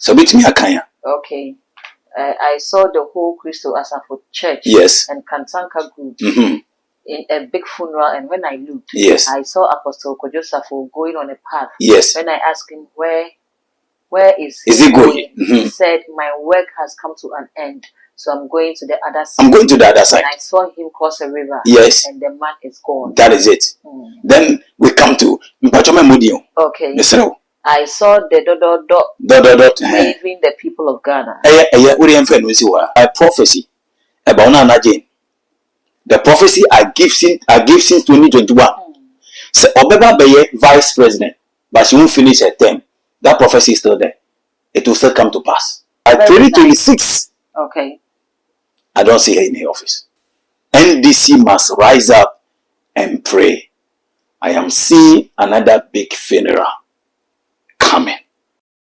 So bit me akanya. Okay. I saw the whole Crystal Asafo Church. Yes. And Kansanka group. Mm-hmm. In a big funeral, and when I looked, yes, I saw Apostle Kojosafo going on a path. Yes. When I asked him where is he going? Mm-hmm. He said, my work has come to an end, so I'm going to the other side. I'm going to the other side. And I saw him cross a river. Yes. And the man is gone. That is it. Then we come to Mpachome Mudio. Okay. Mr. I saw the waving the people of Ghana. A prophecy about Nana Jane. The prophecy I give since 2021. So Obeba Beye vice president, but she won't finish her term. That prophecy is still there. It will still come to pass. By 2026, okay, I don't see her in the office. NDC must rise up and pray. I am seeing another big funeral coming.